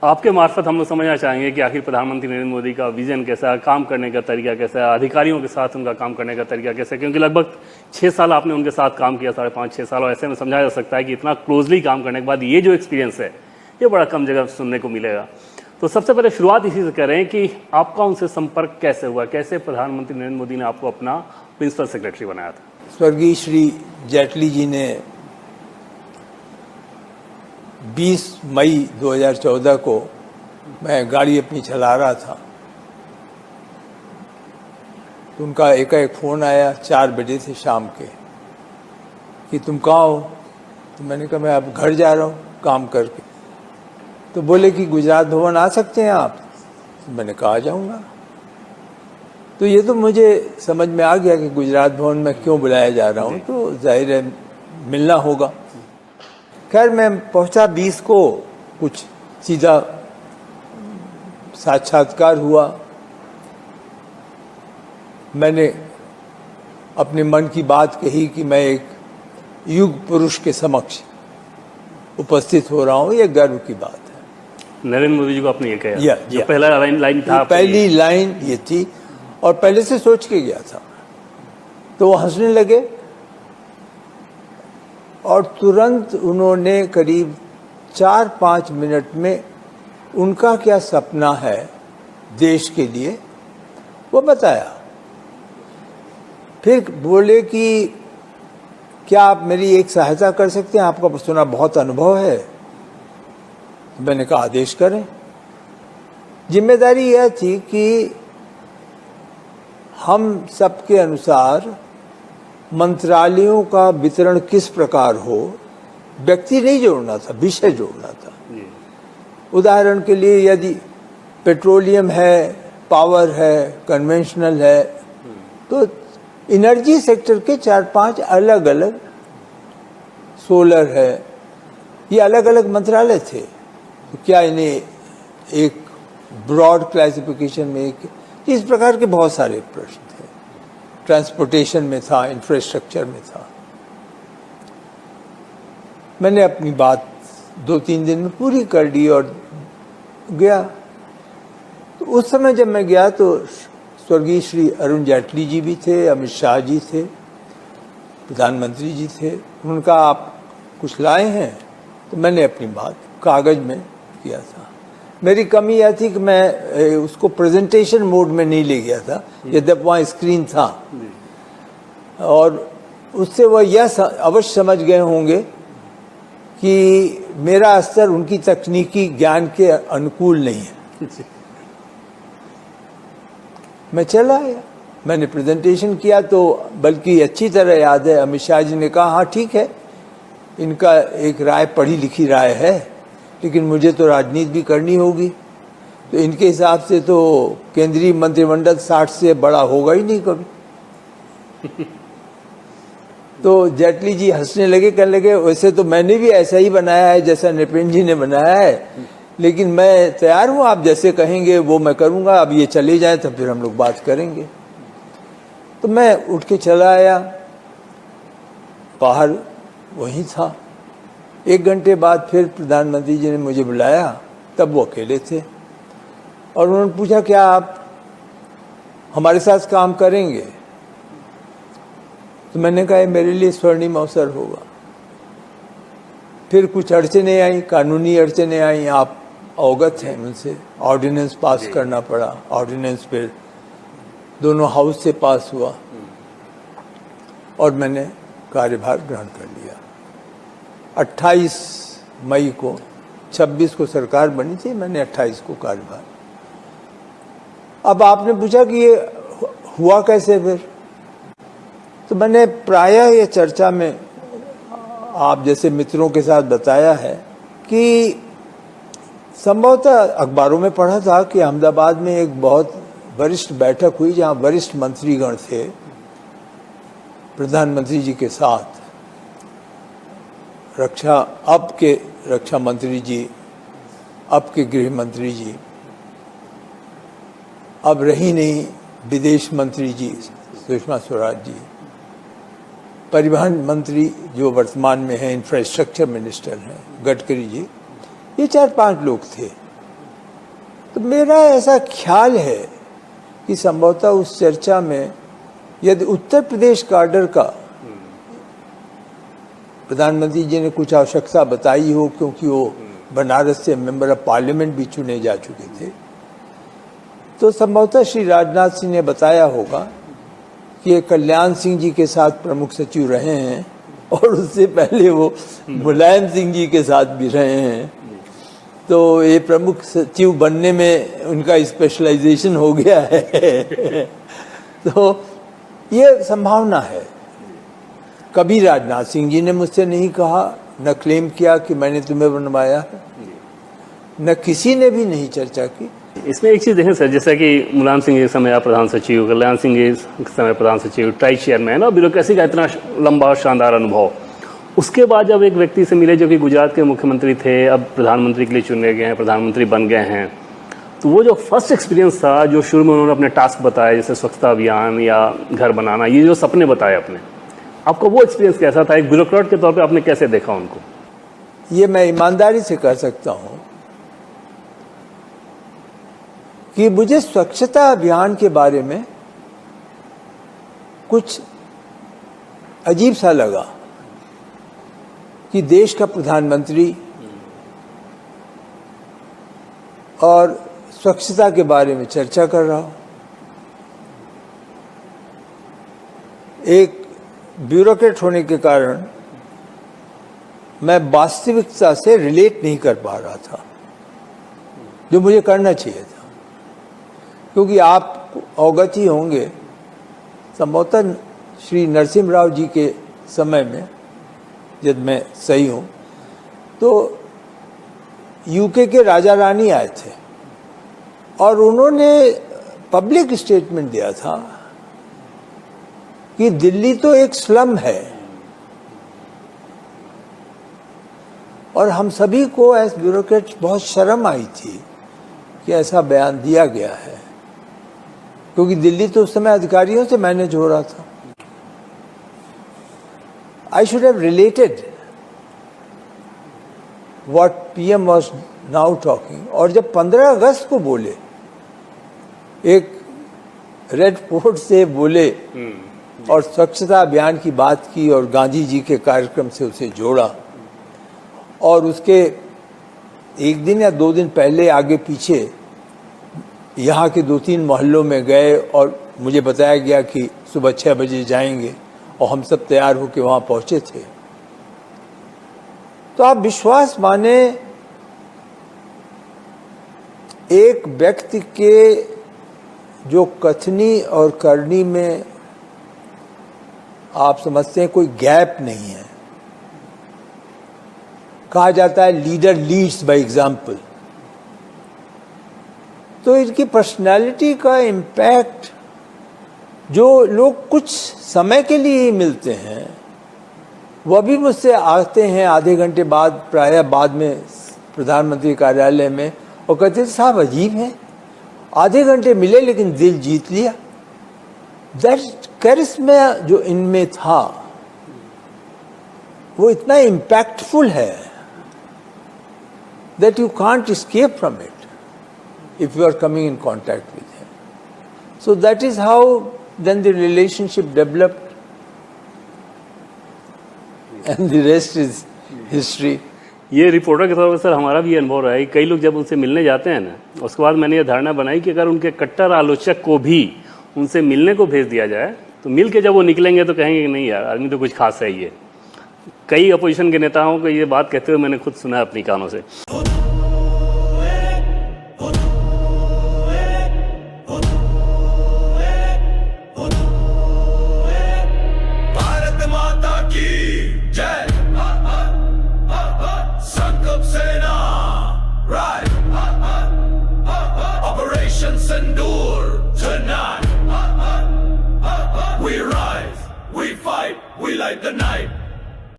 आपके मार्फत हम लोग समझना चाहेंगे कि आखिर प्रधानमंत्री नरेंद्र मोदी का विजन कैसा है, काम करने का तरीका कैसा है, अधिकारियों के साथ उनका काम करने का तरीका कैसा है, क्योंकि लगभग 6 साल आपने उनके साथ काम किया, 5.5-6 साल, और ऐसे में समझा जा सकता है कि इतना क्लोजली काम करने के बाद ये जो एक्सपीरियंस है ये बड़ा कम जगह सुनने को मिलेगा। तो सबसे पहले शुरुआत इसी से करें कि आपका उनसे संपर्क कैसे हुआ, कैसे प्रधानमंत्री नरेंद्र मोदी ने आपको अपना प्रिंसिपल सेक्रेटरी बनाया था? स्वर्गीय श्री जेटली जी ने 20 मई 2014 को, मैं गाड़ी अपनी चला रहा था, तो उनका एकाएक फ़ोन आया 4 बजे से शाम के कि तुम कहाँ हो? तो मैंने कहा मैं अब घर जा रहा हूँ काम करके। तो बोले कि गुजरात भवन आ सकते हैं आप? तो मैंने कहा आ जाऊँगा। तो ये तो मुझे समझ में आ गया कि गुजरात भवन में क्यों बुलाया जा रहा हूँ, तो जाहिर है मिलना होगा। खैर मैं पहुँचा 20 को, कुछ सीधा साक्षात्कार हुआ। मैंने अपने मन की बात कही कि मैं एक युग पुरुष के समक्ष उपस्थित हो रहा हूँ, ये गर्व की बात है। नरेंद्र मोदी जी को आपने ये कहा? जो पहला लाइन था, पहली लाइन ये थी, और पहले से सोच के गया था। तो वो हंसने लगे और तुरंत उन्होंने करीब 4-5 मिनट में उनका क्या सपना है देश के लिए वो बताया। फिर बोले कि क्या आप मेरी एक सहायता कर सकते हैं, आपका सुना बहुत अनुभव है। मैंने कहा आदेश करें। जिम्मेदारी यह थी कि हम सबके अनुसार मंत्रालयों का वितरण किस प्रकार हो, व्यक्ति नहीं जोड़ना था, विषय जोड़ना था। उदाहरण के लिए यदि पेट्रोलियम है, पावर है, कन्वेंशनल है, तो एनर्जी सेक्टर के 4-5 अलग अलग, सोलर है, ये अलग अलग मंत्रालय थे। तो क्या इन्हें एक ब्रॉड क्लासिफिकेशन में, एक इस प्रकार के बहुत सारे प्रश्न थे। ट्रांसपोर्टेशन में था, इंफ्रास्ट्रक्चर में था। मैंने अपनी बात 2-3 दिन में पूरी कर दी और गया। तो उस समय जब मैं गया तो स्वर्गीय श्री अरुण जेटली जी भी थे, अमित शाह जी थे, प्रधानमंत्री जी थे। उनका आप कुछ लाए हैं? तो मैंने अपनी बात कागज में किया था। मेरी कमी यह थी कि मैं उसको प्रेजेंटेशन मोड में नहीं ले गया था, यद्यपि वहाँ स्क्रीन था, और उससे वह यह अवश्य समझ गए होंगे कि मेरा स्तर उनकी तकनीकी ज्ञान के अनुकूल नहीं है। मैं चला आया, मैंने प्रेजेंटेशन किया, तो बल्कि अच्छी तरह याद है अमित शाह जी ने कहा हाँ ठीक है, इनका एक राय पढ़ी लिखी राय है, लेकिन मुझे तो राजनीति भी करनी होगी, तो इनके हिसाब से तो केंद्रीय मंत्रिमंडल 60 से बड़ा होगा ही नहीं कभी। तो जेटली जी हंसने लगे, कहने लगे वैसे तो मैंने भी ऐसा ही बनाया है जैसा नृपेंद्र जी ने बनाया है, लेकिन मैं तैयार हूँ, आप जैसे कहेंगे वो मैं करूँगा। अब ये चले जाए तो फिर हम लोग बात करेंगे। तो मैं उठ के चला आया, बाहर वहीं था। 1 घंटे बाद फिर प्रधानमंत्री जी ने मुझे बुलाया, तब वो अकेले थे, और उन्होंने पूछा क्या आप हमारे साथ काम करेंगे? तो मैंने कहा मेरे लिए स्वर्णिम अवसर होगा। फिर कुछ अड़चने आई, कानूनी अड़चने आई, आप अवगत हैं उनसे। ऑर्डिनेंस पास करना पड़ा, ऑर्डिनेंस फिर दोनों हाउस से पास हुआ, और मैंने कार्यभार ग्रहण कर लिया। 28 मई को, 26 को सरकार बनी थी, मैंने 28 को कार्यभार। अब आपने पूछा कि ये हुआ कैसे फिर, तो मैंने प्रायः ये चर्चा में आप जैसे मित्रों के साथ बताया है कि संभवतः अखबारों में पढ़ा था कि अहमदाबाद में एक बहुत वरिष्ठ बैठक हुई जहां वरिष्ठ मंत्रीगण थे प्रधानमंत्री जी के साथ। अब के रक्षा मंत्री जी, अब के गृह मंत्री जी, अब रही नहीं विदेश मंत्री जी सुषमा स्वराज जी, परिवहन मंत्री जो वर्तमान में हैं, इंफ्रास्ट्रक्चर मिनिस्टर हैं गडकरी जी, ये 4-5 लोग थे। तो मेरा ऐसा ख्याल है कि संभवतः उस चर्चा में यदि उत्तर प्रदेश काडर का प्रधानमंत्री जी ने कुछ आवश्यकता बताई हो, क्योंकि वो बनारस से मेंबर ऑफ पार्लियामेंट भी चुने जा चुके थे, तो संभवतः श्री राजनाथ सिंह ने बताया होगा कि ये कल्याण सिंह जी के साथ प्रमुख सचिव रहे हैं और उससे पहले वो मुलायम सिंह जी के साथ भी रहे हैं, तो ये प्रमुख सचिव बनने में उनका स्पेशलाइजेशन हो गया है। तो ये संभावना है। कभी राजनाथ सिंह जी ने मुझसे नहीं कहा, न क्लेम किया कि मैंने तुम्हें बनवाया है, न किसी ने भी नहीं चर्चा की। इसमें एक चीज़ देखें सर, जैसा कि मुलायम सिंह के समय आप प्रधान सचिव, कल्याण सिंह के समय प्रधान सचिव, ट्राई चेयरमैन और ब्यूरोक्रेसी का इतना लंबा शानदार अनुभव, उसके बाद जब एक व्यक्ति से मिले जो कि गुजरात के मुख्यमंत्री थे, अब प्रधानमंत्री के लिए चुने गए हैं, प्रधानमंत्री बन गए हैं, तो वो जो फर्स्ट एक्सपीरियंस था, जो शुरू में उन्होंने अपने टास्क बताए जैसे स्वच्छता अभियान या घर बनाना, ये जो सपने बताए अपने, आपका वो एक्सपीरियंस कैसा था? एक ब्यूरोक्रेट के तौर पे आपने कैसे देखा उनको? ये मैं ईमानदारी से कह सकता हूँ कि मुझे स्वच्छता अभियान के बारे में कुछ अजीब सा लगा कि देश का प्रधानमंत्री और स्वच्छता के बारे में चर्चा कर रहा हो। एक ब्यूरोक्रेट होने के कारण मैं वास्तविकता से रिलेट नहीं कर पा रहा था, जो मुझे करना चाहिए था, क्योंकि आप अवगत ही होंगे, संभवतः श्री नरसिम्हा राव जी के समय में, जब मैं सही हूँ, तो यूके के राजा रानी आए थे और उन्होंने पब्लिक स्टेटमेंट दिया था कि दिल्ली तो एक स्लम है, और हम सभी को एज ब्यूरोक्रेट बहुत शर्म आई थी कि ऐसा बयान दिया गया है, क्योंकि दिल्ली तो उस समय अधिकारियों से मैनेज हो रहा था। I should have related what PM was now talking. और जब 15 अगस्त को बोले, एक रेड फोर्ट से बोले और स्वच्छता अभियान की बात की और गांधी जी के कार्यक्रम से उसे जोड़ा, और उसके एक दिन या 2 दिन पहले आगे पीछे यहाँ के 2-3 मोहल्लों में गए और मुझे बताया गया कि सुबह 6 बजे जाएंगे, और हम सब तैयार होकर वहाँ पहुँचे थे। तो आप विश्वास माने, एक व्यक्ति के जो कथनी और करनी में आप समझते हैं कोई गैप नहीं है। कहा जाता है लीडर लीड्स बाय एग्जाम्पल। तो इनकी पर्सनालिटी का इम्पैक्ट, जो लोग कुछ समय के लिए ही मिलते हैं, वह भी मुझसे आते हैं आधे घंटे बाद, प्रायः बाद में प्रधानमंत्री कार्यालय में, और कहते थे साहब अजीब है, आधे घंटे मिले लेकिन दिल जीत लिया। दैट करिश्मा जो इनमें था वो इतना इम्पैक्टफुल है that you can't escape from it if you are coming in contact with him. So that is how then the relationship developed and the rest is history. ये रिपोर्टर के तौर पर सर हमारा भी अनुभव रहा है। कई लोग जब उनसे मिलने जाते हैं ना, उसके बाद मैंने ये धारणा बनाई कि अगर उनके कट्टर आलोचक को भी उनसे मिलने को भेज दिया जाए, तो मिल के जब वो निकलेंगे तो कहेंगे कि नहीं यार, आदमी तो कुछ खास है ये। कई अपोजिशन के नेताओं को ये बात कहते हुए मैंने खुद सुना है अपनी कानों से। We rise, we fight, we light the night.